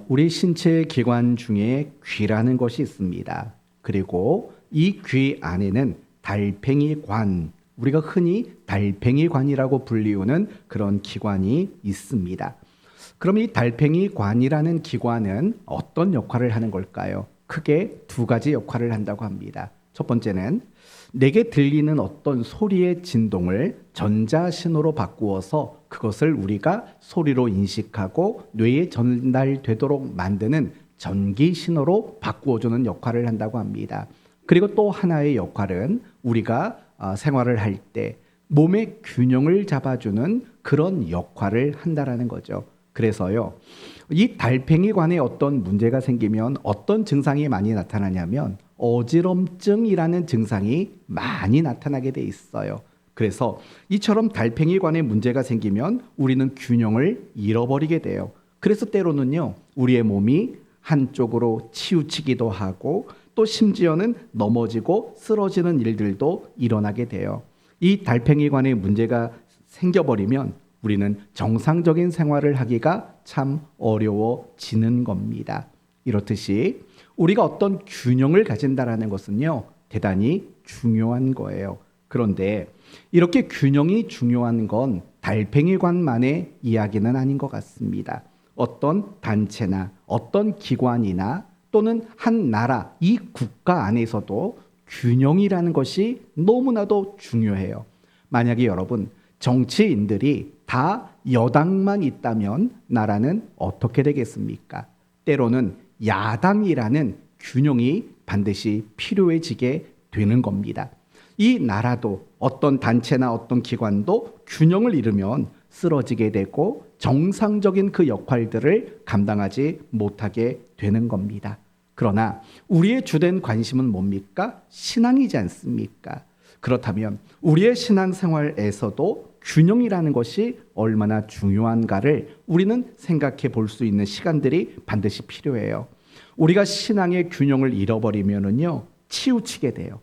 우리 신체 기관 중에 귀라는 것이 있습니다. 그리고 이 귀 안에는 달팽이관, 우리가 흔히 달팽이관이라고 불리우는 그런 기관이 있습니다. 그럼 이 달팽이관이라는 기관은 어떤 역할을 하는 걸까요? 크게 두 가지 역할을 한다고 합니다. 첫 번째는 내게 들리는 어떤 소리의 진동을 전자신호로 바꾸어서 그것을 우리가 소리로 인식하고 뇌에 전달되도록 만드는 전기신호로 바꾸어주는 역할을 한다고 합니다. 그리고 또 하나의 역할은 우리가 생활을 할 때 몸의 균형을 잡아주는 그런 역할을 한다라는 거죠. 그래서요, 이 달팽이관에 어떤 문제가 생기면 어떤 증상이 많이 나타나냐면 어지럼증이라는 증상이 많이 나타나게 돼 있어요. 그래서 이처럼 달팽이관에 문제가 생기면 우리는 균형을 잃어버리게 돼요. 그래서 때로는요, 우리의 몸이 한쪽으로 치우치기도 하고 또 심지어는 넘어지고 쓰러지는 일들도 일어나게 돼요. 이 달팽이관에 문제가 생겨버리면 우리는 정상적인 생활을 하기가 참 어려워지는 겁니다. 이렇듯이 우리가 어떤 균형을 가진다라는 것은요, 대단히 중요한 거예요. 그런데 이렇게 균형이 중요한 건 달팽이관만의 이야기는 아닌 것 같습니다. 어떤 단체나 어떤 기관이나 또는 한 나라, 이 국가 안에서도 균형이라는 것이 너무나도 중요해요. 만약에 여러분, 정치인들이 다 여당만 있다면 나라는 어떻게 되겠습니까? 때로는 야당이라는 균형이 반드시 필요해지게 되는 겁니다. 이 나라도 어떤 단체나 어떤 기관도 균형을 잃으면 쓰러지게 되고 정상적인 그 역할들을 감당하지 못하게 되는 겁니다. 그러나 우리의 주된 관심은 뭡니까? 신앙이지 않습니까? 그렇다면 우리의 신앙생활에서도 균형이라는 것이 얼마나 중요한가를 우리는 생각해 볼 수 있는 시간들이 반드시 필요해요. 우리가 신앙의 균형을 잃어버리면은요, 치우치게 돼요.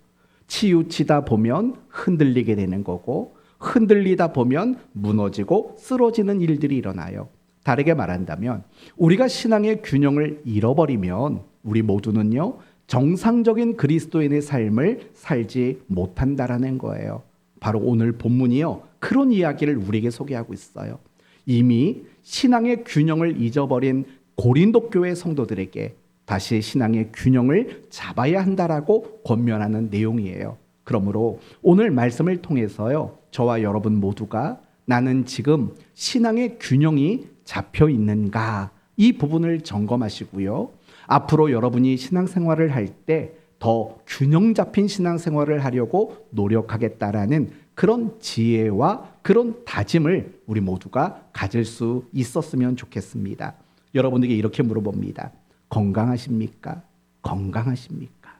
치우치다 보면 흔들리게 되는 거고, 흔들리다 보면 무너지고 쓰러지는 일들이 일어나요. 다르게 말한다면 우리가 신앙의 균형을 잃어버리면 우리 모두는요, 정상적인 그리스도인의 삶을 살지 못한다라는 거예요. 바로 오늘 본문이요, 그런 이야기를 우리에게 소개하고 있어요. 이미 신앙의 균형을 잊어버린 고린도 교회 성도들에게 다시 신앙의 균형을 잡아야 한다라고 권면하는 내용이에요. 그러므로 오늘 말씀을 통해서요, 저와 여러분 모두가 나는 지금 신앙의 균형이 잡혀 있는가, 이 부분을 점검하시고요, 앞으로 여러분이 신앙생활을 할 때 더 균형 잡힌 신앙생활을 하려고 노력하겠다라는 그런 지혜와 그런 다짐을 우리 모두가 가질 수 있었으면 좋겠습니다. 여러분에게 이렇게 물어봅니다. 건강하십니까? 건강하십니까?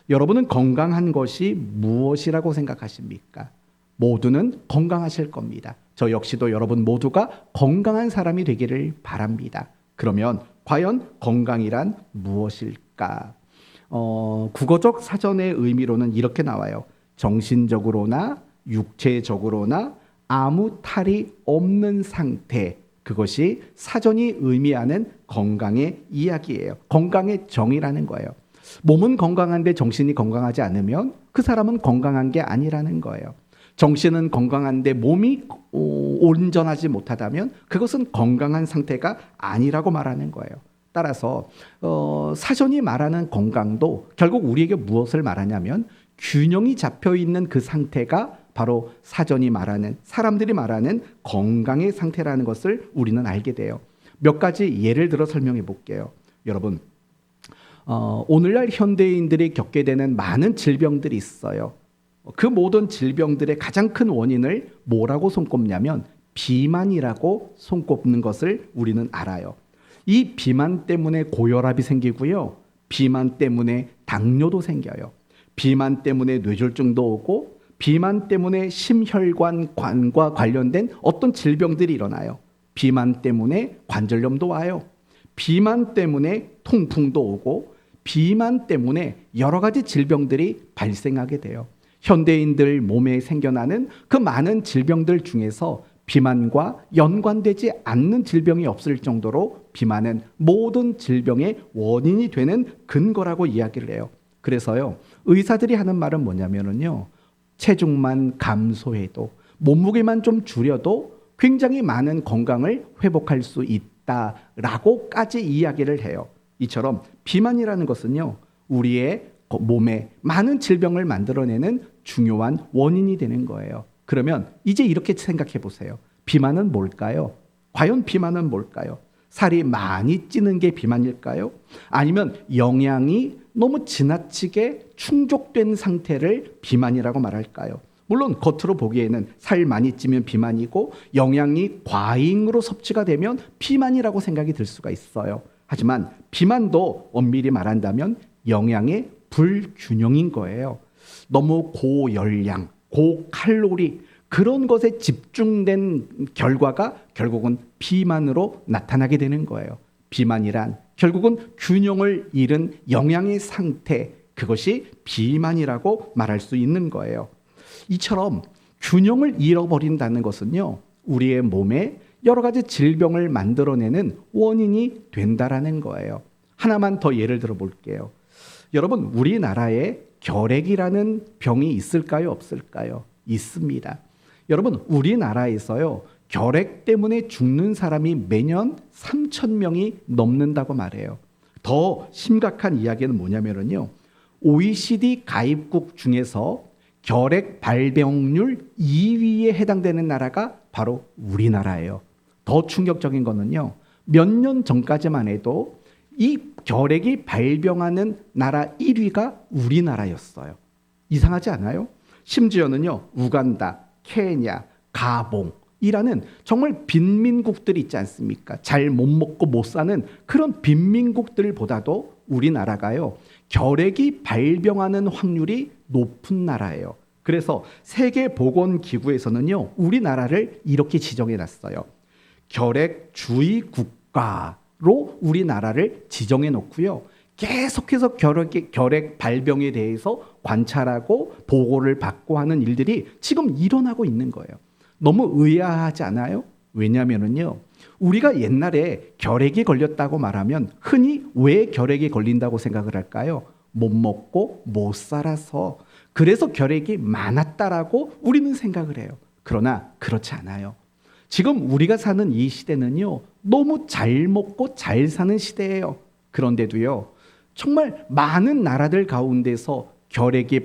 여러분은 건강한 것이 무엇이라고 생각하십니까? 모두는 건강하실 겁니다. 저 역시도 여러분 모두가 건강한 사람이 되기를 바랍니다. 그러면 과연 건강이란 무엇일까? 국어적 사전의 의미로는 이렇게 나와요. 정신적으로나 육체적으로나 아무 탈이 없는 상태, 그것이 사전이 의미하는 건강의 이야기예요. 건강의 정의라는 거예요. 몸은 건강한데 정신이 건강하지 않으면 그 사람은 건강한 게 아니라는 거예요. 정신은 건강한데 몸이 온전하지 못하다면 그것은 건강한 상태가 아니라고 말하는 거예요. 따라서 사전이 말하는 건강도 결국 우리에게 무엇을 말하냐면 균형이 잡혀 있는 그 상태가 바로 사전이 말하는, 사람들이 말하는 건강의 상태라는 것을 우리는 알게 돼요. 몇 가지 예를 들어 설명해 볼게요. 여러분, 오늘날 현대인들이 겪게 되는 많은 질병들이 있어요. 그 모든 질병들의 가장 큰 원인을 뭐라고 손꼽냐면 비만이라고 손꼽는 것을 우리는 알아요. 이 비만 때문에 고혈압이 생기고요, 비만 때문에 당뇨도 생겨요. 비만 때문에 뇌졸중도 오고, 비만 때문에 심혈관과 관련된 어떤 질병들이 일어나요. 비만 때문에 관절염도 와요. 비만 때문에 통풍도 오고, 비만 때문에 여러 가지 질병들이 발생하게 돼요. 현대인들 몸에 생겨나는 그 많은 질병들 중에서 비만과 연관되지 않는 질병이 없을 정도로 비만은 모든 질병의 원인이 되는 근거라고 이야기를 해요. 그래서요, 의사들이 하는 말은 뭐냐면요, 체중만 감소해도, 몸무게만 좀 줄여도 굉장히 많은 건강을 회복할 수 있다라고까지 이야기를 해요. 이처럼 비만이라는 것은요, 우리의 몸에 많은 질병을 만들어내는 중요한 원인이 되는 거예요. 그러면 이제 이렇게 생각해 보세요. 비만은 뭘까요? 과연 비만은 뭘까요? 살이 많이 찌는 게 비만일까요? 아니면 영양이 너무 지나치게 충족된 상태를 비만이라고 말할까요? 물론 겉으로 보기에는 살 많이 찌면 비만이고 영양이 과잉으로 섭취가 되면 비만이라고 생각이 들 수가 있어요. 하지만 비만도 엄밀히 말한다면 영양의 불균형인 거예요. 너무 고열량, 고칼로리 그런 것에 집중된 결과가 결국은 비만으로 나타나게 되는 거예요. 비만이란 결국은 균형을 잃은 영양의 상태, 그것이 비만이라고 말할 수 있는 거예요. 이처럼 균형을 잃어버린다는 것은요, 우리의 몸에 여러 가지 질병을 만들어내는 원인이 된다라는 거예요. 하나만 더 예를 들어 볼게요. 여러분, 우리나라에 결핵이라는 병이 있을까요? 없을까요? 있습니다. 여러분, 우리나라에서요, 결핵 때문에 죽는 사람이 매년 3,000명이 넘는다고 말해요. 더 심각한 이야기는 뭐냐면요, OECD 가입국 중에서 결핵 발병률 2위에 해당되는 나라가 바로 우리나라예요. 더 충격적인 거는요, 몇 년 전까지만 해도 이 결핵이 발병하는 나라 1위가 우리나라였어요. 이상하지 않아요? 심지어는요, 우간다, 케냐, 가봉이라는 정말 빈민국들이 있지 않습니까? 잘 못 먹고 못 사는 그런 빈민국들보다도 우리나라가요, 결핵이 발병하는 확률이 높은 나라예요. 그래서 세계보건기구에서는요, 우리나라를 이렇게 지정해 놨어요. 결핵 주의 국가로 우리나라를 지정해 놓고요, 계속해서 결핵 발병에 대해서 관찰하고 보고를 받고 하는 일들이 지금 일어나고 있는 거예요. 너무 의아하지 않아요? 왜냐하면요, 우리가 옛날에 결핵이 걸렸다고 말하면 흔히 왜 결핵이 걸린다고 생각을 할까요? 못 먹고 못 살아서, 그래서 결핵이 많았다라고 우리는 생각을 해요. 그러나 그렇지 않아요. 지금 우리가 사는 이 시대는요, 너무 잘 먹고 잘 사는 시대예요. 그런데도요, 정말 많은 나라들 가운데서 결핵이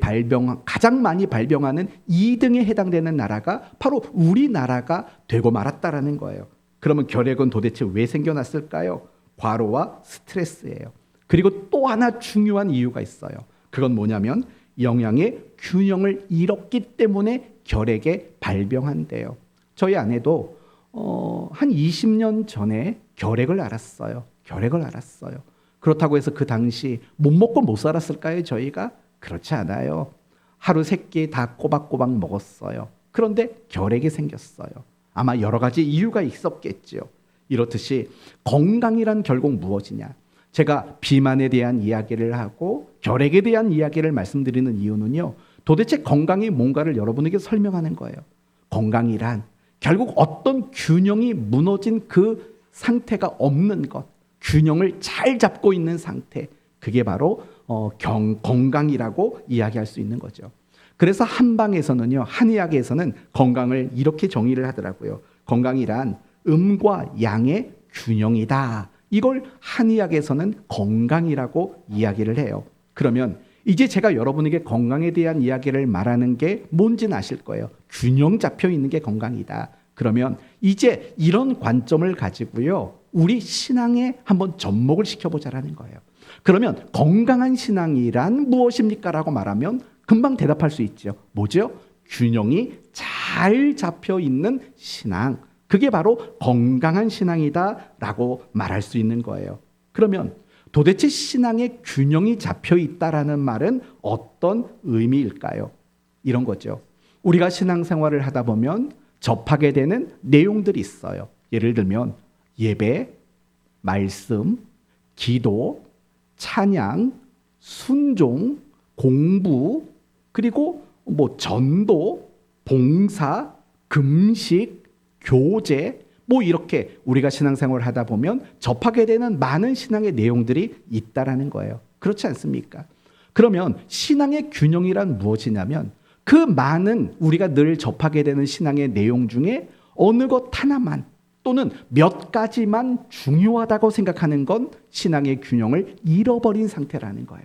가장 많이 발병하는 2등에 해당되는 나라가 바로 우리나라가 되고 말았다라는 거예요. 그러면 결핵은 도대체 왜 생겨났을까요? 과로와 스트레스예요. 그리고 또 하나 중요한 이유가 있어요. 그건 뭐냐면 영양의 균형을 잃었기 때문에 결핵에 발병한대요. 저희 아내도 한 20년 전에 결핵을 앓았어요. 그렇다고 해서 그 당시 못 먹고 못 살았을까요, 저희가? 그렇지 않아요. 하루 3끼 다 꼬박꼬박 먹었어요. 그런데 결핵이 생겼어요. 아마 여러 가지 이유가 있었겠죠. 이렇듯이 건강이란 결국 무엇이냐? 제가 비만에 대한 이야기를 하고 결핵에 대한 이야기를 말씀드리는 이유는요, 도대체 건강이 뭔가를 여러분에게 설명하는 거예요. 건강이란 결국 어떤 균형이 무너진 그 상태가 없는 것, 균형을 잘 잡고 있는 상태, 그게 바로 건강이라고 이야기할 수 있는 거죠. 그래서 한방에서는요, 한의학에서는 건강을 이렇게 정의를 하더라고요. 건강이란 음과 양의 균형이다. 이걸 한의학에서는 건강이라고 이야기를 해요. 그러면 이제 제가 여러분에게 건강에 대한 이야기를 말하는 게 뭔지는 아실 거예요. 균형 잡혀 있는 게 건강이다. 그러면 이제 이런 관점을 가지고요, 우리 신앙에 한번 접목을 시켜보자라는 거예요. 그러면 건강한 신앙이란 무엇입니까? 라고 말하면 금방 대답할 수 있죠. 뭐죠? 균형이 잘 잡혀 있는 신앙. 그게 바로 건강한 신앙이다 라고 말할 수 있는 거예요. 그러면 도대체 신앙의 균형이 잡혀 있다라는 말은 어떤 의미일까요? 이런 거죠. 우리가 신앙생활을 하다 보면 접하게 되는 내용들이 있어요. 예를 들면 예배, 말씀, 기도, 찬양, 순종, 공부, 그리고 전도, 봉사, 금식, 교제, 뭐 이렇게 우리가 신앙생활을 하다 보면 접하게 되는 많은 신앙의 내용들이 있다라는 거예요. 그렇지 않습니까? 그러면 신앙의 균형이란 무엇이냐면 그 많은 우리가 늘 접하게 되는 신앙의 내용 중에 어느 것 하나만 또는 몇 가지만 중요하다고 생각하는 건 신앙의 균형을 잃어버린 상태라는 거예요.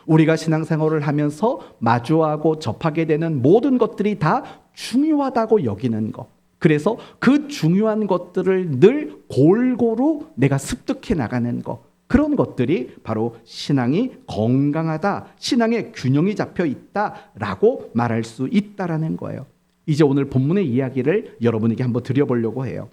우리가 신앙생활을 하면서 마주하고 접하게 되는 모든 것들이 다 중요하다고 여기는 것. 그래서 그 중요한 것들을 늘 골고루 내가 습득해 나가는 것. 그런 것들이 바로 신앙이 건강하다, 신앙의 균형이 잡혀 있다라고 말할 수 있다라는 거예요. 이제 오늘 본문의 이야기를 여러분에게 한번 드려보려고 해요.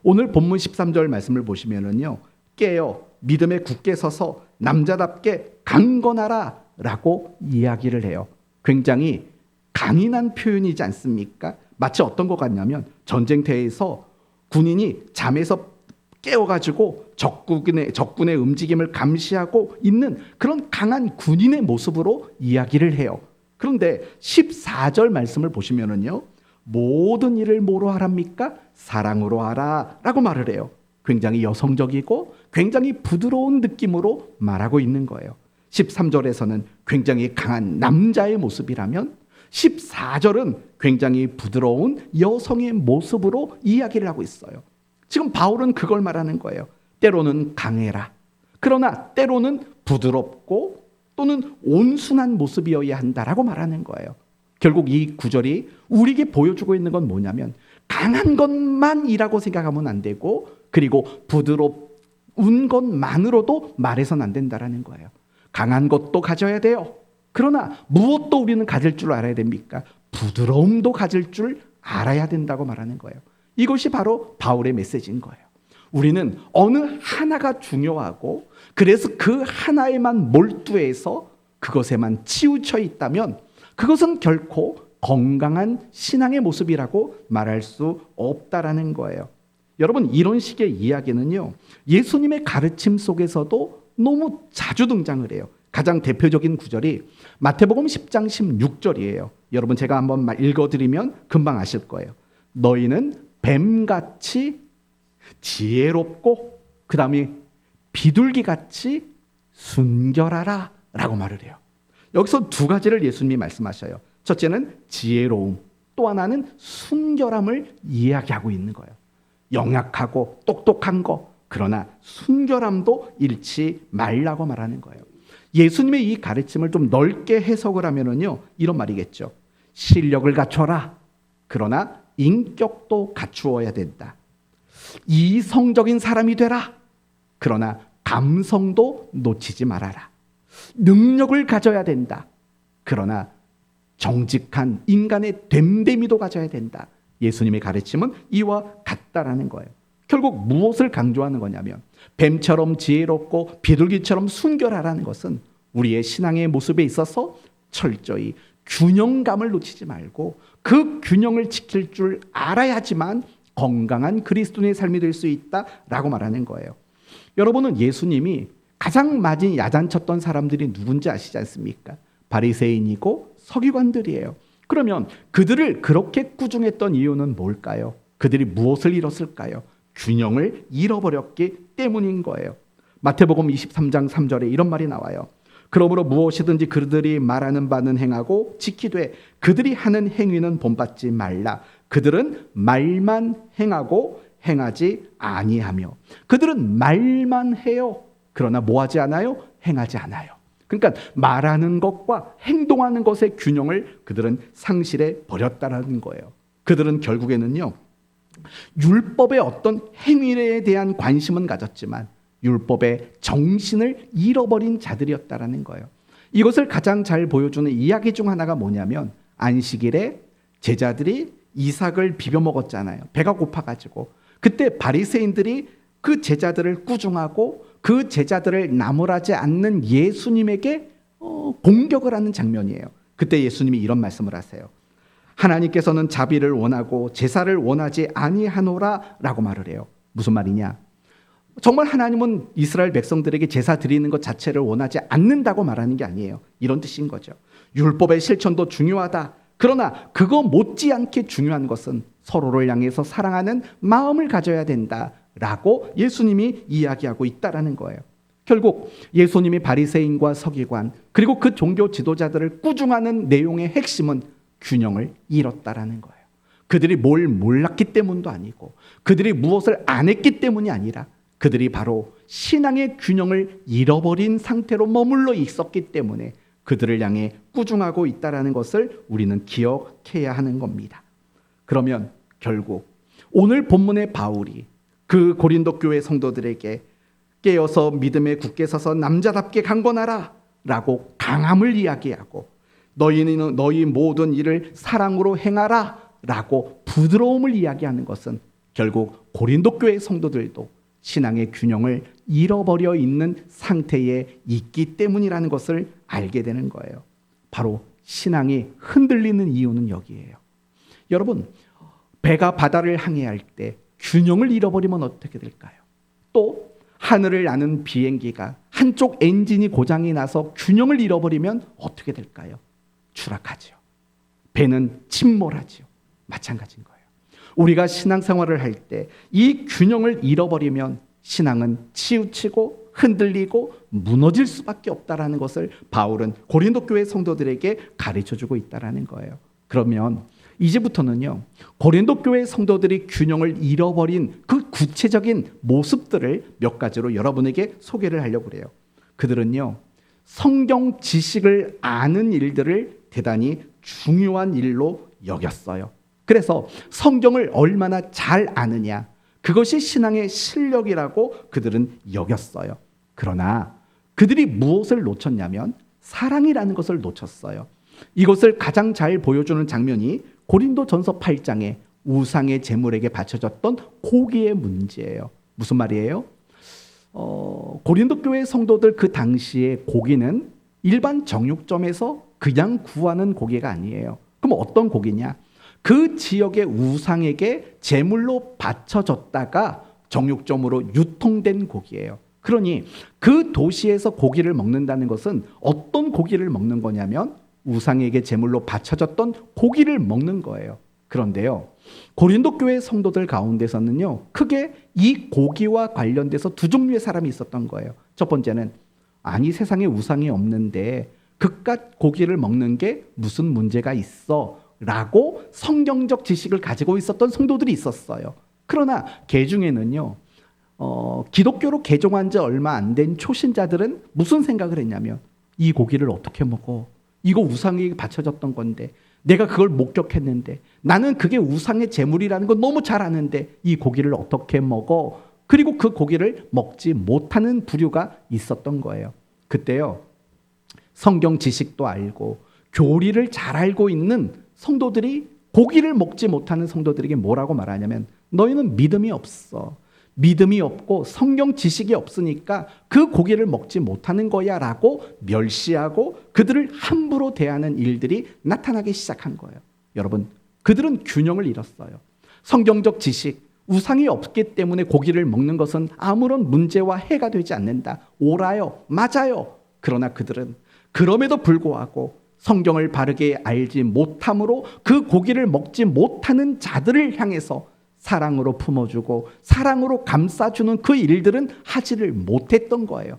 오늘 본문 13절 말씀을 보시면은요, 깨어 믿음에 굳게 서서 남자답게 강건하라 라고 이야기를 해요. 굉장히 강인한 표현이지 않습니까? 마치 어떤 것 같냐면 전쟁터에서 군인이 잠에서 깨어가지고 적군의 움직임을 감시하고 있는 그런 강한 군인의 모습으로 이야기를 해요. 그런데 14절 말씀을 보시면은요, 모든 일을 뭐로 하랍니까? 사랑으로 하라 라고 말을 해요. 굉장히 여성적이고 굉장히 부드러운 느낌으로 말하고 있는 거예요. 13절에서는 굉장히 강한 남자의 모습이라면 14절은 굉장히 부드러운 여성의 모습으로 이야기를 하고 있어요. 지금 바울은 그걸 말하는 거예요. 때로는 강해라. 그러나 때로는 부드럽고 또는 온순한 모습이어야 한다라고 말하는 거예요. 결국 이 구절이 우리에게 보여주고 있는 건 뭐냐면 강한 것만이라고 생각하면 안 되고 그리고 부드러운 것만으로도 말해서는 안 된다라는 거예요. 강한 것도 가져야 돼요. 그러나 무엇도 우리는 가질 줄 알아야 됩니까? 부드러움도 가질 줄 알아야 된다고 말하는 거예요. 이것이 바로 바울의 메시지인 거예요. 우리는 어느 하나가 중요하고 그래서 그 하나에만 몰두해서 그것에만 치우쳐 있다면 그것은 결코 건강한 신앙의 모습이라고 말할 수 없다라는 거예요. 여러분, 이런 식의 이야기는요, 예수님의 가르침 속에서도 너무 자주 등장을 해요. 가장 대표적인 구절이 마태복음 10장 16절이에요. 여러분, 제가 한번 읽어드리면 금방 아실 거예요. 너희는 뱀같이 지혜롭고 그 다음에 비둘기같이 순결하라 라고 말을 해요. 여기서 두 가지를 예수님이 말씀하셔요. 첫째는 지혜로움, 또 하나는 순결함을 이야기하고 있는 거예요. 영약하고 똑똑한 거, 그러나 순결함도 잃지 말라고 말하는 거예요. 예수님의 이 가르침을 좀 넓게 해석을 하면은요, 이런 말이겠죠. 실력을 갖춰라. 그러나 인격도 갖추어야 된다. 이성적인 사람이 되라. 그러나 감성도 놓치지 말아라. 능력을 가져야 된다. 그러나 정직한 인간의 됨됨이도 가져야 된다. 예수님의 가르침은 이와 같다라는 거예요. 결국 무엇을 강조하는 거냐면 뱀처럼 지혜롭고 비둘기처럼 순결하라는 것은 우리의 신앙의 모습에 있어서 철저히 균형감을 놓치지 말고 그 균형을 지킬 줄 알아야지만 건강한 그리스도인의 삶이 될 수 있다라고 말하는 거예요. 여러분은 예수님이 가장 많이 야단쳤던 사람들이 누군지 아시지 않습니까? 바리새인이고 서기관들이에요. 그러면 그들을 그렇게 꾸중했던 이유는 뭘까요? 그들이 무엇을 잃었을까요? 균형을 잃어버렸기 때문인 거예요. 마태복음 23장 3절에 이런 말이 나와요. 그러므로 무엇이든지 그들이 말하는 바는 행하고 지키되 그들이 하는 행위는 본받지 말라. 그들은 말만 행하고 행하지 아니하며. 그들은 말만 해요. 그러나 뭐하지 않아요? 행하지 않아요. 그러니까 말하는 것과 행동하는 것의 균형을 그들은 상실해 버렸다는 거예요. 그들은 결국에는요, 율법의 어떤 행위에 대한 관심은 가졌지만 율법의 정신을 잃어버린 자들이었다라는 거예요. 이것을 가장 잘 보여주는 이야기 중 하나가 뭐냐면 안식일에 제자들이 이삭을 비벼 먹었잖아요. 배가 고파가지고. 그때 바리새인들이 그 제자들을 꾸중하고 그 제자들을 나무라지 않는 예수님에게 공격을 하는 장면이에요. 그때 예수님이 이런 말씀을 하세요. 하나님께서는 자비를 원하고 제사를 원하지 아니하노라 라고 말을 해요. 무슨 말이냐? 정말 하나님은 이스라엘 백성들에게 제사 드리는 것 자체를 원하지 않는다고 말하는 게 아니에요. 이런 뜻인 거죠. 율법의 실천도 중요하다. 그러나 그거 못지않게 중요한 것은 서로를 향해서 사랑하는 마음을 가져야 된다라고 예수님이 이야기하고 있다라는 거예요. 결국 예수님이 바리새인과 서기관 그리고 그 종교 지도자들을 꾸중하는 내용의 핵심은 균형을 잃었다라는 거예요. 그들이 뭘 몰랐기 때문도 아니고 그들이 무엇을 안 했기 때문이 아니라 그들이 바로 신앙의 균형을 잃어버린 상태로 머물러 있었기 때문에 그들을 향해 꾸중하고 있다는 것을 우리는 기억해야 하는 겁니다. 그러면 결국 오늘 본문의 바울이 그 고린도 교회 성도들에게 깨어서 믿음에 굳게 서서 남자답게 강건하라 라고 강함을 이야기하고 너희는 너희 모든 일을 사랑으로 행하라 라고 부드러움을 이야기하는 것은 결국 고린도 교회 성도들도 신앙의 균형을 잃어버려 있는 상태에 있기 때문이라는 것을 알게 되는 거예요. 바로 신앙이 흔들리는 이유는 여기에요. 여러분, 배가 바다를 항해할 때 균형을 잃어버리면 어떻게 될까요? 또 하늘을 나는 비행기가 한쪽 엔진이 고장이 나서 균형을 잃어버리면 어떻게 될까요? 추락하죠. 배는 침몰하죠. 마찬가지인 거예요. 우리가 신앙생활을 할 때 이 균형을 잃어버리면 신앙은 치우치고 흔들리고 무너질 수밖에 없다라는 것을 바울은 고린도 교회 성도들에게 가르쳐주고 있다라는 거예요. 그러면 이제부터는요, 고린도 교회 성도들이 균형을 잃어버린 그 구체적인 모습들을 몇 가지로 여러분에게 소개를 하려고 그래요. 그들은요, 성경 지식을 아는 일들을 대단히 중요한 일로 여겼어요. 그래서 성경을 얼마나 잘 아느냐, 그것이 신앙의 실력이라고 그들은 여겼어요. 그러나 그들이 무엇을 놓쳤냐면 사랑이라는 것을 놓쳤어요. 이것을 가장 잘 보여주는 장면이 고린도전서 8장에 우상의 제물에게 바쳐졌던 고기의 문제예요. 무슨 말이에요? 고린도 교회 성도들 그 당시에 고기는 일반 정육점에서 그냥 구하는 고기가 아니에요. 그럼 어떤 고기냐? 그 지역의 우상에게 제물로 바쳐졌다가 정육점으로 유통된 고기예요. 그러니 그 도시에서 고기를 먹는다는 것은 어떤 고기를 먹는 거냐면 우상에게 제물로 바쳐졌던 고기를 먹는 거예요. 그런데요, 고린도 교회 성도들 가운데서는요, 크게 이 고기와 관련돼서 두 종류의 사람이 있었던 거예요. 첫 번째는 아니 세상에 우상이 없는데 그깟 고기를 먹는 게 무슨 문제가 있어 라고 성경적 지식을 가지고 있었던 성도들이 있었어요. 그러나 개 중에는요, 기독교로 개종한 지 얼마 안 된 초신자들은 무슨 생각을 했냐면 이 고기를 어떻게 먹어? 이거 우상에게 바쳐졌던 건데 내가 그걸 목격했는데 나는 그게 우상의 제물이라는 건 너무 잘 아는데 이 고기를 어떻게 먹어? 그리고 그 고기를 먹지 못하는 부류가 있었던 거예요. 그때요, 성경 지식도 알고 교리를 잘 알고 있는 성도들이 고기를 먹지 못하는 성도들에게 뭐라고 말하냐면 너희는 믿음이 없어. 믿음이 없고 성경 지식이 없으니까 그 고기를 먹지 못하는 거야 라고 멸시하고 그들을 함부로 대하는 일들이 나타나기 시작한 거예요. 여러분, 그들은 균형을 잃었어요. 성경적 지식, 우상이 없기 때문에 고기를 먹는 것은 아무런 문제와 해가 되지 않는다. 옳아요. 맞아요. 그러나 그들은 그럼에도 불구하고 성경을 바르게 알지 못함으로 그 고기를 먹지 못하는 자들을 향해서 사랑으로 품어주고 사랑으로 감싸주는 그 일들은 하지를 못했던 거예요.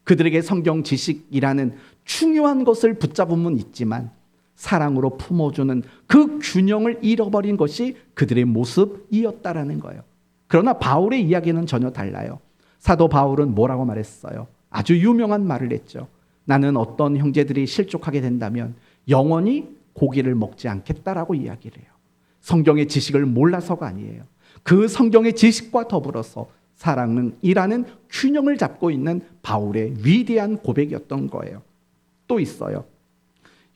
그들에게 성경 지식이라는 중요한 것을 붙잡음은 있지만 사랑으로 품어주는 그 균형을 잃어버린 것이 그들의 모습이었다라는 거예요. 그러나 바울의 이야기는 전혀 달라요. 사도 바울은 뭐라고 말했어요? 아주 유명한 말을 했죠. 나는 어떤 형제들이 실족하게 된다면 영원히 고기를 먹지 않겠다라고 이야기를 해요. 성경의 지식을 몰라서가 아니에요. 그 성경의 지식과 더불어서 사랑이라는 균형을 잡고 있는 바울의 위대한 고백이었던 거예요. 또 있어요.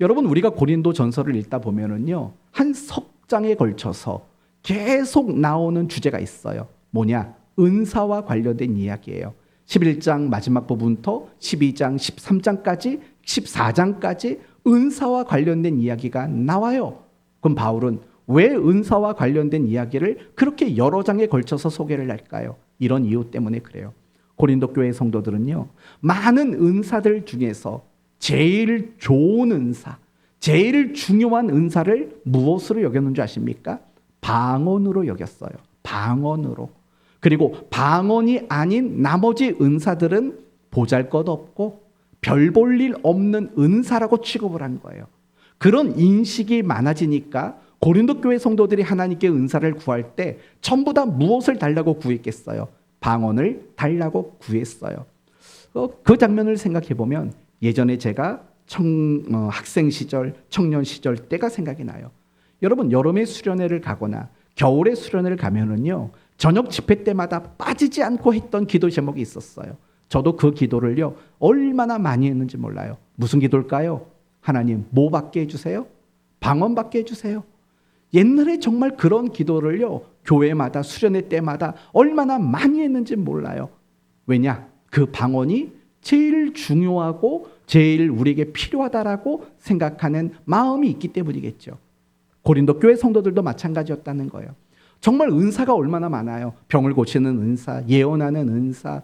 여러분, 우리가 고린도 전서를 읽다 보면은요, 한 석 장에 걸쳐서 계속 나오는 주제가 있어요. 뭐냐? 은사와 관련된 이야기예요. 11장 마지막 부분부터 12장, 13장까지, 14장까지 은사와 관련된 이야기가 나와요. 그럼 바울은 왜 은사와 관련된 이야기를 그렇게 여러 장에 걸쳐서 소개를 할까요? 이런 이유 때문에 그래요. 고린도 교회 성도들은요, 많은 은사들 중에서 제일 좋은 은사, 제일 중요한 은사를 무엇으로 여겼는지 아십니까? 방언으로 여겼어요. 방언으로. 그리고 방언이 아닌 나머지 은사들은 보잘것없고 별 볼 일 없는 은사라고 취급을 한 거예요. 그런 인식이 많아지니까 고린도 교회 성도들이 하나님께 은사를 구할 때 전부 다 무엇을 달라고 구했겠어요? 방언을 달라고 구했어요. 그 장면을 생각해 보면 예전에 제가 학생 시절, 청년 시절 때가 생각이 나요. 여러분, 여름에 수련회를 가거나 겨울에 수련회를 가면은요, 저녁 집회 때마다 빠지지 않고 했던 기도 제목이 있었어요. 저도 그 기도를요, 얼마나 많이 했는지 몰라요. 무슨 기도일까요? 하나님, 뭐 받게 해주세요? 방언 받게 해주세요. 옛날에 정말 그런 기도를요, 교회마다 수련회 때마다 얼마나 많이 했는지 몰라요. 왜냐? 그 방언이 제일 중요하고 제일 우리에게 필요하다라고 생각하는 마음이 있기 때문이겠죠. 고린도 교회 성도들도 마찬가지였다는 거예요. 정말 은사가 얼마나 많아요. 병을 고치는 은사, 예언하는 은사,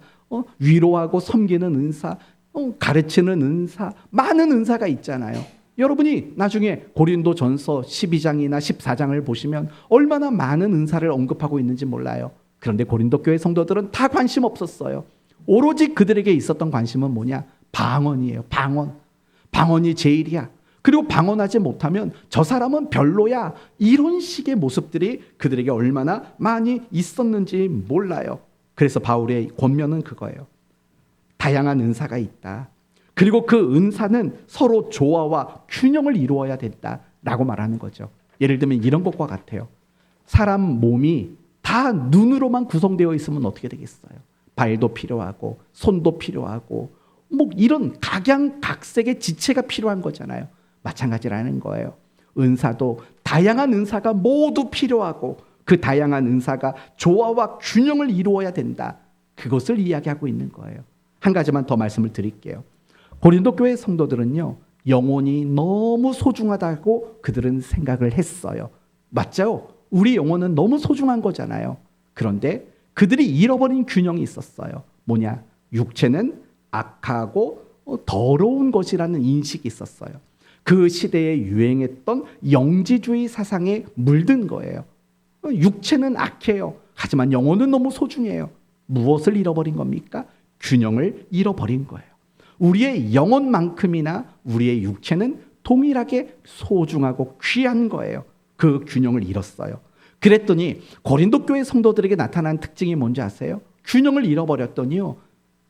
위로하고 섬기는 은사, 가르치는 은사, 많은 은사가 있잖아요. 여러분이 나중에 고린도전서 12장이나 14장을 보시면 얼마나 많은 은사를 언급하고 있는지 몰라요. 그런데 고린도 교회 성도들은 다 관심 없었어요. 오로지 그들에게 있었던 관심은 뭐냐? 방언이에요. 방언. 방언이 제일이야. 그리고 방언하지 못하면 저 사람은 별로야. 이런 식의 모습들이 그들에게 얼마나 많이 있었는지 몰라요. 그래서 바울의 권면은 그거예요. 다양한 은사가 있다. 그리고 그 은사는 서로 조화와 균형을 이루어야 된다라고 말하는 거죠. 예를 들면 이런 것과 같아요. 사람 몸이 다 눈으로만 구성되어 있으면 어떻게 되겠어요? 발도 필요하고 손도 필요하고 뭐 이런 각양각색의 지체가 필요한 거잖아요. 마찬가지라는 거예요. 은사도 다양한 은사가 모두 필요하고 그 다양한 은사가 조화와 균형을 이루어야 된다. 그것을 이야기하고 있는 거예요. 한 가지만 더 말씀을 드릴게요. 고린도 교회 성도들은요, 영혼이 너무 소중하다고 그들은 생각을 했어요. 맞죠? 우리 영혼은 너무 소중한 거잖아요. 그런데 그들이 잃어버린 균형이 있었어요. 뭐냐? 육체는 악하고 더러운 것이라는 인식이 있었어요. 그 시대에 유행했던 영지주의 사상에 물든 거예요. 육체는 악해요. 하지만 영혼은 너무 소중해요. 무엇을 잃어버린 겁니까? 균형을 잃어버린 거예요. 우리의 영혼만큼이나 우리의 육체는 동일하게 소중하고 귀한 거예요. 그 균형을 잃었어요. 그랬더니 고린도 교회 성도들에게 나타난 특징이 뭔지 아세요? 균형을 잃어버렸더니요,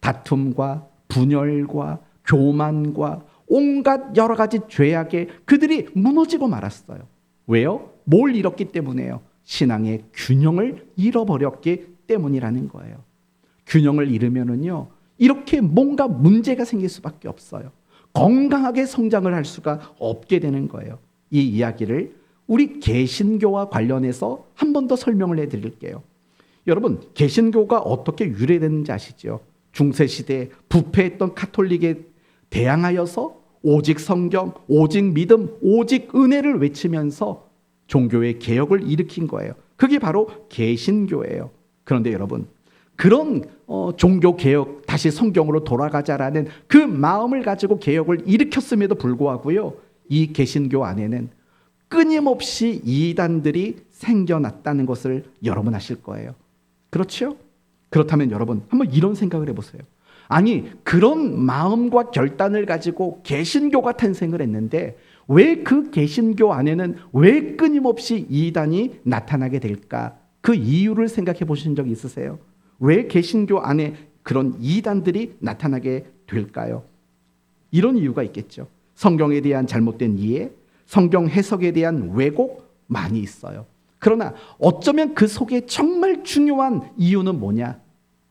다툼과 분열과 교만과 온갖 여러 가지 죄악에 그들이 무너지고 말았어요. 왜요? 뭘 잃었기 때문에요? 신앙의 균형을 잃어버렸기 때문이라는 거예요. 균형을 잃으면은요, 이렇게 뭔가 문제가 생길 수밖에 없어요. 건강하게 성장을 할 수가 없게 되는 거예요. 이 이야기를 우리 개신교와 관련해서 한 번 더 설명을 해드릴게요. 여러분, 개신교가 어떻게 유래됐는지 아시죠? 중세시대에 부패했던 카톨릭에 대항하여서 오직 성경, 오직 믿음, 오직 은혜를 외치면서 종교의 개혁을 일으킨 거예요. 그게 바로 개신교예요. 그런데 여러분, 그런 종교 개혁, 다시 성경으로 돌아가자라는 그 마음을 가지고 개혁을 일으켰음에도 불구하고요, 이 개신교 안에는 끊임없이 이단들이 생겨났다는 것을 여러분 아실 거예요. 그렇죠? 그렇다면 여러분, 한번 이런 생각을 해보세요. 아니, 그런 마음과 결단을 가지고 개신교가 탄생을 했는데 왜 그 개신교 안에는 왜 끊임없이 이단이 나타나게 될까? 그 이유를 생각해 보신 적 있으세요? 왜 개신교 안에 그런 이단들이 나타나게 될까요? 이런 이유가 있겠죠. 성경에 대한 잘못된 이해, 성경 해석에 대한 왜곡 많이 있어요. 그러나 어쩌면 그 속에 정말 중요한 이유는 뭐냐?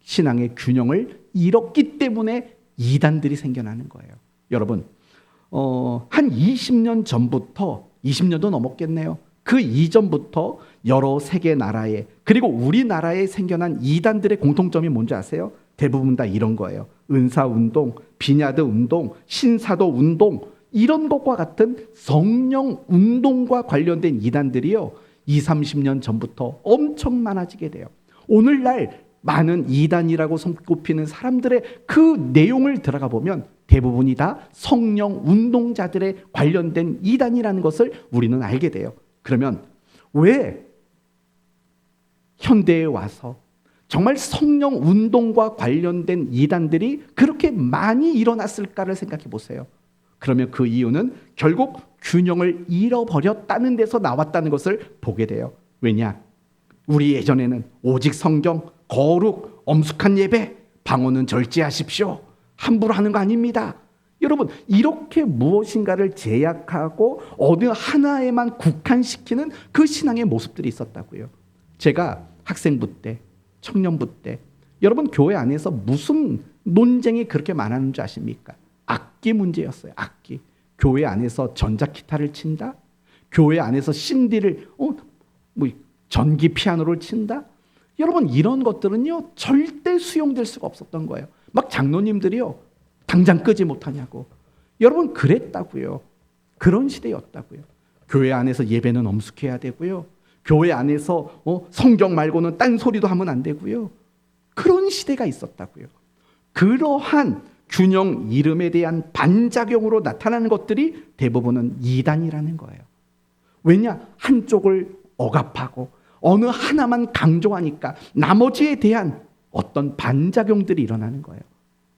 신앙의 균형을 잃었기 때문에 이단들이 생겨나는 거예요. 여러분, 한 20년 전부터, 20년도 넘었겠네요. 그 이전부터 여러 세계 나라에, 그리고 우리나라에 생겨난 이단들의 공통점이 뭔지 아세요? 대부분 다 이런 거예요. 은사운동, 비냐드 운동, 신사도 운동, 이런 것과 같은 성령 운동과 관련된 이단들이요, 20, 30년 전부터 엄청 많아지게 돼요. 오늘날 많은 이단이라고 손꼽히는 사람들의 그 내용을 들어가 보면 대부분이 다 성령 운동자들에 관련된 이단이라는 것을 우리는 알게 돼요. 그러면 왜 현대에 와서 정말 성령 운동과 관련된 이단들이 그렇게 많이 일어났을까를 생각해 보세요. 그러면 그 이유는 결국 균형을 잃어버렸다는 데서 나왔다는 것을 보게 돼요. 왜냐? 우리 예전에는 오직 성경, 거룩, 엄숙한 예배, 방언은 절제하십시오. 함부로 하는 거 아닙니다. 여러분, 이렇게 무엇인가를 제약하고 어느 하나에만 국한시키는 그 신앙의 모습들이 있었다고요. 제가 학생부 때, 청년부 때 여러분 교회 안에서 무슨 논쟁이 그렇게 많았는 줄 아십니까? 악기 문제였어요. 악기. 교회 안에서 전자기타를 친다? 교회 안에서 신디를 전기 피아노를 친다? 여러분 이런 것들은요 절대 수용될 수가 없었던 거예요. 막 장로님들이요 당장 끄지 못하냐고. 여러분 그랬다고요. 그런 시대였다고요. 교회 안에서 예배는 엄숙해야 되고요. 교회 안에서 성경 말고는 딴 소리도 하면 안 되고요. 그런 시대가 있었다고요. 그러한 균형 이름에 대한 반작용으로 나타나는 것들이 대부분은 이단이라는 거예요. 왜냐? 한쪽을 억압하고 어느 하나만 강조하니까 나머지에 대한 어떤 반작용들이 일어나는 거예요.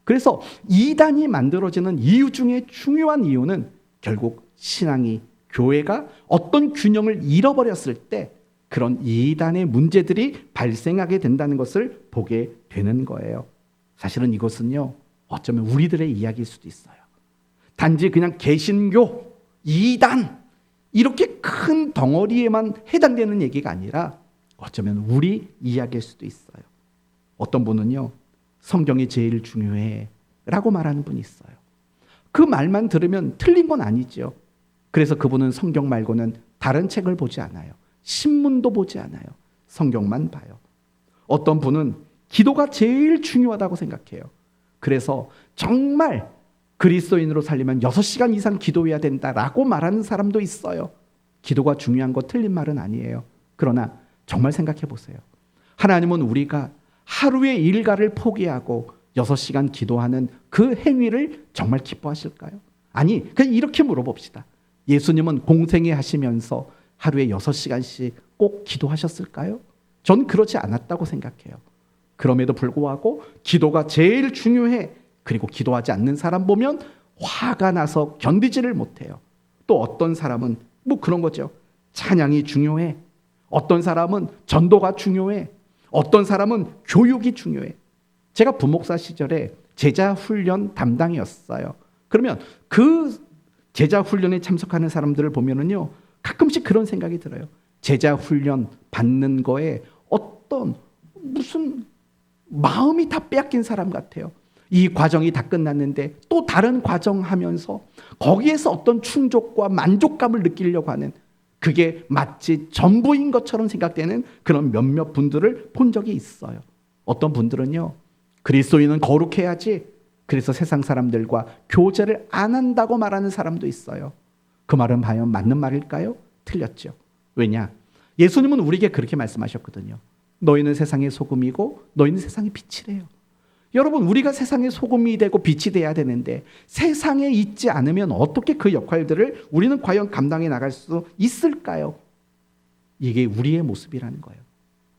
그래서 이단이 만들어지는 이유 중에 중요한 이유는 결국 신앙이 교회가 어떤 균형을 잃어버렸을 때 그런 이단의 문제들이 발생하게 된다는 것을 보게 되는 거예요. 사실은 이것은요 어쩌면 우리들의 이야기일 수도 있어요. 단지 그냥 개신교, 이단 이렇게 큰 덩어리에만 해당되는 얘기가 아니라 어쩌면 우리 이야기일 수도 있어요. 어떤 분은요 성경이 제일 중요해 라고 말하는 분이 있어요. 그 말만 들으면 틀린 건 아니죠. 그래서 그분은 성경 말고는 다른 책을 보지 않아요. 신문도 보지 않아요. 성경만 봐요. 어떤 분은 기도가 제일 중요하다고 생각해요. 그래서 정말 그리스도인으로 살려면 6시간 이상 기도해야 된다라고 말하는 사람도 있어요. 기도가 중요한 거 틀린 말은 아니에요. 그러나 정말 생각해 보세요. 하나님은 우리가 하루의 일과를 포기하고 6시간 기도하는 그 행위를 정말 기뻐하실까요? 아니, 그냥 이렇게 물어봅시다. 예수님은 공생애 하시면서 하루에 6시간씩 꼭 기도하셨을까요? 전 그렇지 않았다고 생각해요. 그럼에도 불구하고 기도가 제일 중요해. 그리고 기도하지 않는 사람 보면 화가 나서 견디지를 못해요. 또 어떤 사람은 그런 거죠. 찬양이 중요해. 어떤 사람은 전도가 중요해. 어떤 사람은 교육이 중요해. 제가 부목사 시절에 제자 훈련 담당이었어요. 그러면 그 제자 훈련에 참석하는 사람들을 보면은요, 가끔씩 그런 생각이 들어요. 제자 훈련 받는 거에 어떤 무슨 마음이 다 빼앗긴 사람 같아요. 이 과정이 다 끝났는데 또 다른 과정 하면서 거기에서 어떤 충족과 만족감을 느끼려고 하는, 그게 마치 전부인 것처럼 생각되는 그런 몇몇 분들을 본 적이 있어요. 어떤 분들은요, 그리스도인은 거룩해야지, 그래서 세상 사람들과 교제를 안 한다고 말하는 사람도 있어요. 그 말은 과연 맞는 말일까요? 틀렸죠. 왜냐? 예수님은 우리에게 그렇게 말씀하셨거든요. 너희는 세상의 소금이고 너희는 세상의 빛이래요. 여러분, 우리가 세상의 소금이 되고 빛이 돼야 되는데 세상에 있지 않으면 어떻게 그 역할들을 우리는 과연 감당해 나갈 수 있을까요? 이게 우리의 모습이라는 거예요.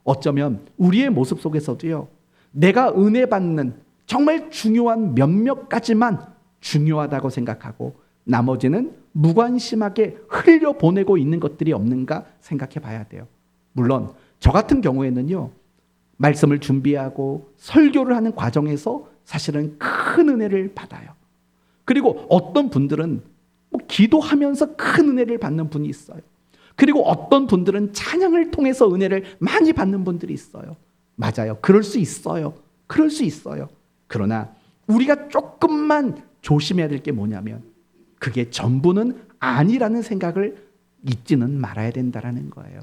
어쩌면 우리의 모습 속에서도요, 내가 은혜 받는 정말 중요한 몇몇 가지만 중요하다고 생각하고 나머지는 무관심하게 흘려보내고 있는 것들이 없는가 생각해 봐야 돼요. 물론 저 같은 경우에는요, 말씀을 준비하고 설교를 하는 과정에서 사실은 큰 은혜를 받아요. 그리고 어떤 분들은 기도하면서 큰 은혜를 받는 분이 있어요. 그리고 어떤 분들은 찬양을 통해서 은혜를 많이 받는 분들이 있어요. 맞아요. 그럴 수 있어요. 그럴 수 있어요. 그러나 우리가 조금만 조심해야 될 게 뭐냐면 그게 전부는 아니라는 생각을 잊지는 말아야 된다는 거예요.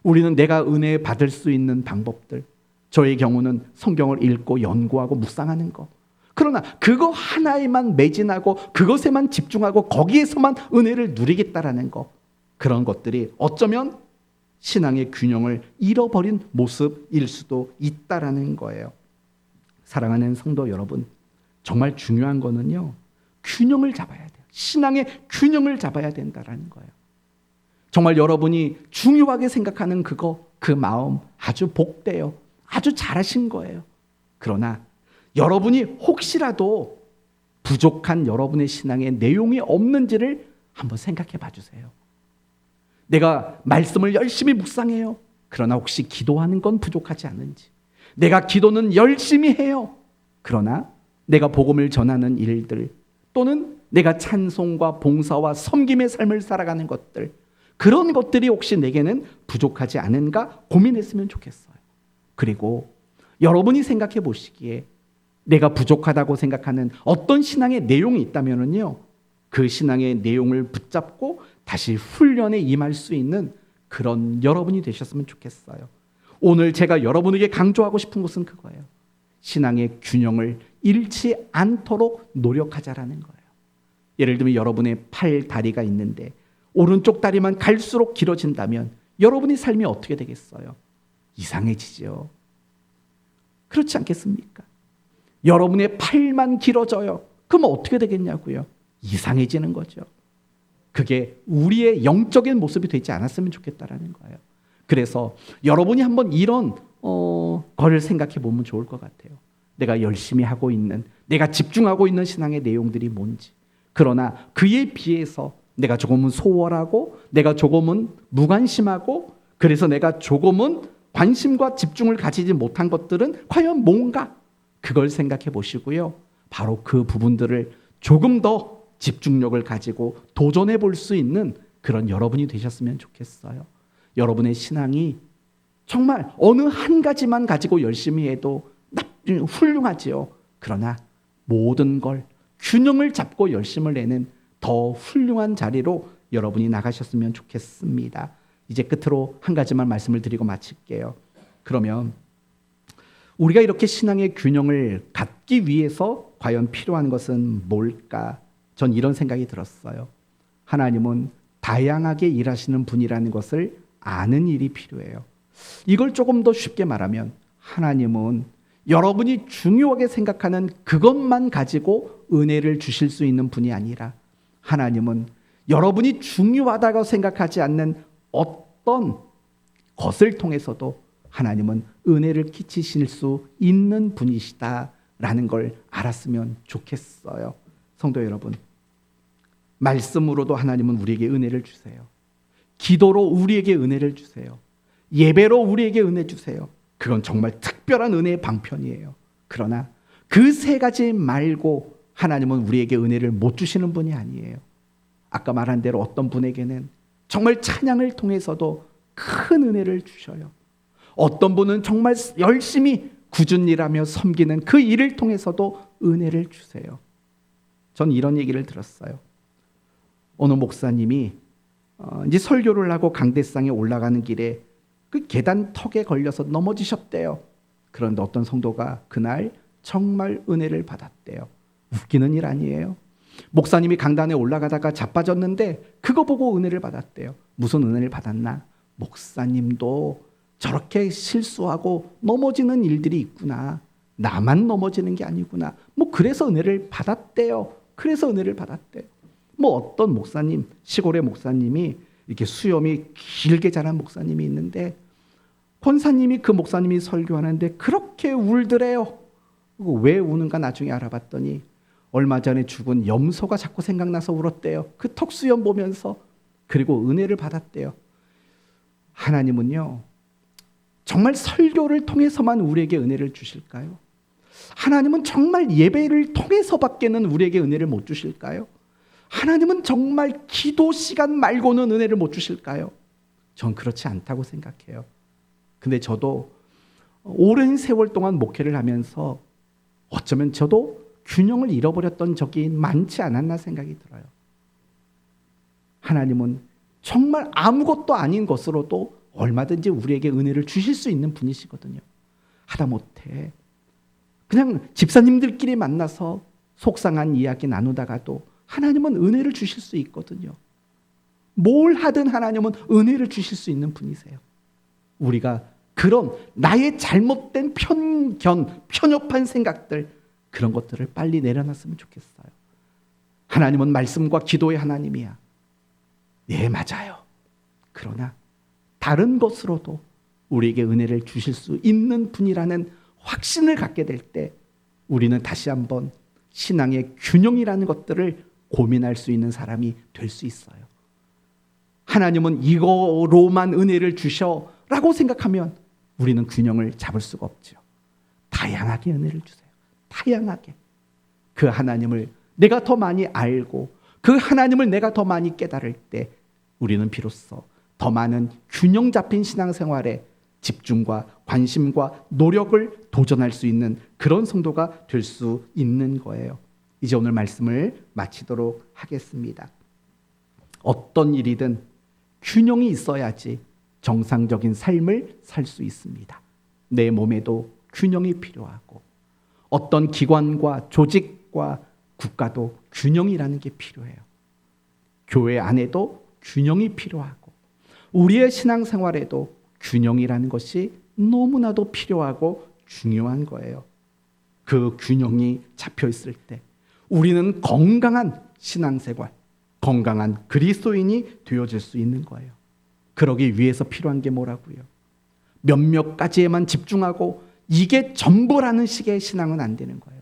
우리는 내가 은혜 받을 수 있는 방법들, 저의 경우는 성경을 읽고 연구하고 묵상하는 것, 그러나 그거 하나에만 매진하고 그것에만 집중하고 거기에서만 은혜를 누리겠다라는 것, 그런 것들이 어쩌면 신앙의 균형을 잃어버린 모습일 수도 있다라는 거예요. 사랑하는 성도 여러분, 정말 중요한 거는요, 균형을 잡아야 돼요. 신앙의 균형을 잡아야 된다라는 거예요. 정말 여러분이 중요하게 생각하는 그거, 그 마음 아주 복돼요. 아주 잘하신 거예요. 그러나 여러분이 혹시라도 부족한 여러분의 신앙에 내용이 없는지를 한번 생각해 봐 주세요. 내가 말씀을 열심히 묵상해요. 그러나 혹시 기도하는 건 부족하지 않은지. 내가 기도는 열심히 해요. 그러나 내가 복음을 전하는 일들 또는 내가 찬송과 봉사와 섬김의 삶을 살아가는 것들, 그런 것들이 혹시 내게는 부족하지 않은가 고민했으면 좋겠어요. 그리고 여러분이 생각해 보시기에 내가 부족하다고 생각하는 어떤 신앙의 내용이 있다면요, 그 신앙의 내용을 붙잡고 다시 훈련에 임할 수 있는 그런 여러분이 되셨으면 좋겠어요. 오늘 제가 여러분에게 강조하고 싶은 것은 그거예요. 신앙의 균형을 잃지 않도록 노력하자라는 거예요. 예를 들면 여러분의 팔, 다리가 있는데 오른쪽 다리만 갈수록 길어진다면 여러분의 삶이 어떻게 되겠어요? 이상해지죠. 그렇지 않겠습니까? 여러분의 팔만 길어져요. 그럼 어떻게 되겠냐고요? 이상해지는 거죠. 그게 우리의 영적인 모습이 되지 않았으면 좋겠다라는 거예요. 그래서 여러분이 한번 이런 거를 생각해 보면 좋을 것 같아요. 내가 열심히 하고 있는, 내가 집중하고 있는 신앙의 내용들이 뭔지. 그러나 그에 비해서 내가 조금은 소홀하고 내가 조금은 무관심하고 그래서 내가 조금은 관심과 집중을 가지지 못한 것들은 과연 뭔가? 그걸 생각해 보시고요. 바로 그 부분들을 조금 더 집중력을 가지고 도전해 볼 수 있는 그런 여러분이 되셨으면 좋겠어요. 여러분의 신앙이 정말 어느 한 가지만 가지고 열심히 해도 훌륭하지요. 그러나 모든 걸 균형을 잡고 열심을 내는 더 훌륭한 자리로 여러분이 나가셨으면 좋겠습니다. 이제 끝으로 한 가지만 말씀을 드리고 마칠게요. 그러면 우리가 이렇게 신앙의 균형을 갖기 위해서 과연 필요한 것은 뭘까? 전 이런 생각이 들었어요. 하나님은 다양하게 일하시는 분이라는 것을 아는 일이 필요해요. 이걸 조금 더 쉽게 말하면 하나님은 여러분이 중요하게 생각하는 그것만 가지고 은혜를 주실 수 있는 분이 아니라 하나님은 여러분이 중요하다고 생각하지 않는 어떤 것을 통해서도 하나님은 은혜를 끼치실 수 있는 분이시다라는 걸 알았으면 좋겠어요. 성도 여러분, 말씀으로도 하나님은 우리에게 은혜를 주세요. 기도로 우리에게 은혜를 주세요. 예배로 우리에게 은혜 주세요. 그건 정말 특별한 은혜의 방편이에요. 그러나 그 세 가지 말고 하나님은 우리에게 은혜를 못 주시는 분이 아니에요. 아까 말한 대로 어떤 분에게는 정말 찬양을 통해서도 큰 은혜를 주셔요. 어떤 분은 정말 열심히 굳은 일하며 섬기는 그 일을 통해서도 은혜를 주세요. 전 이런 얘기를 들었어요. 어느 목사님이 이제 설교를 하고 강대상에 올라가는 길에 그 계단 턱에 걸려서 넘어지셨대요. 그런데 어떤 성도가 그날 정말 은혜를 받았대요. 웃기는 일 아니에요. 목사님이 강단에 올라가다가 자빠졌는데 그거 보고 은혜를 받았대요. 무슨 은혜를 받았나? 목사님도 저렇게 실수하고 넘어지는 일들이 있구나. 나만 넘어지는 게 아니구나. 그래서 은혜를 받았대요. 그래서 은혜를 받았대요. 어떤 목사님, 시골의 목사님이 이렇게 수염이 길게 자란 목사님이 있는데 권사님이 그 목사님이 설교하는데 그렇게 울더래요. 왜 우는가 나중에 알아봤더니 얼마 전에 죽은 염소가 자꾸 생각나서 울었대요. 그 턱수염 보면서. 그리고 은혜를 받았대요. 하나님은요, 정말 설교를 통해서만 우리에게 은혜를 주실까요? 하나님은 정말 예배를 통해서밖에는 우리에게 은혜를 못 주실까요? 하나님은 정말 기도 시간 말고는 은혜를 못 주실까요? 전 그렇지 않다고 생각해요. 근데 저도 오랜 세월 동안 목회를 하면서 어쩌면 저도 균형을 잃어버렸던 적이 많지 않았나 생각이 들어요. 하나님은 정말 아무것도 아닌 것으로도 얼마든지 우리에게 은혜를 주실 수 있는 분이시거든요. 하다못해 그냥 집사님들끼리 만나서 속상한 이야기 나누다가도 하나님은 은혜를 주실 수 있거든요. 뭘 하든 하나님은 은혜를 주실 수 있는 분이세요. 우리가 그런 나의 잘못된 편견, 편협한 생각들, 그런 것들을 빨리 내려놨으면 좋겠어요. 하나님은 말씀과 기도의 하나님이야. 예, 맞아요. 그러나 다른 것으로도 우리에게 은혜를 주실 수 있는 분이라는 확신을 갖게 될 때 우리는 다시 한번 신앙의 균형이라는 것들을 고민할 수 있는 사람이 될 수 있어요. 하나님은 이거로만 은혜를 주셔라고 생각하면 우리는 균형을 잡을 수가 없죠. 다양하게 은혜를 주세요. 다양하게. 그 하나님을 내가 더 많이 알고 그 하나님을 내가 더 많이 깨달을 때 우리는 비로소 더 많은 균형 잡힌 신앙생활에 집중과 관심과 노력을 도전할 수 있는 그런 성도가 될 수 있는 거예요. 이제 오늘 말씀을 마치도록 하겠습니다. 어떤 일이든 균형이 있어야지 정상적인 삶을 살 수 있습니다. 내 몸에도 균형이 필요하고 어떤 기관과 조직과 국가도 균형이라는 게 필요해요. 교회 안에도 균형이 필요하고 우리의 신앙생활에도 균형이라는 것이 너무나도 필요하고 중요한 거예요. 그 균형이 잡혀 있을 때 우리는 건강한 신앙생활, 건강한 그리스도인이 되어질 수 있는 거예요. 그러기 위해서 필요한 게 뭐라고요? 몇몇 가지에만 집중하고 이게 전부라는 식의 신앙은 안 되는 거예요.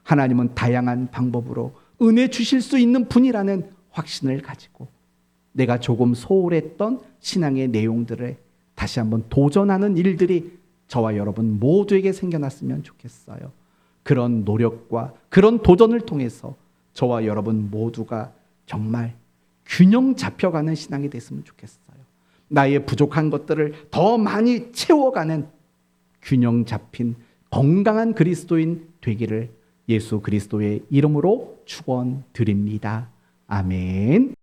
하나님은 다양한 방법으로 은혜 주실 수 있는 분이라는 확신을 가지고 내가 조금 소홀했던 신앙의 내용들을 다시 한번 도전하는 일들이 저와 여러분 모두에게 생겨났으면 좋겠어요. 그런 노력과 그런 도전을 통해서 저와 여러분 모두가 정말 균형 잡혀가는 신앙이 됐으면 좋겠어요. 나의 부족한 것들을 더 많이 채워가는 균형 잡힌 건강한 그리스도인 되기를 예수 그리스도의 이름으로 축원드립니다. 아멘.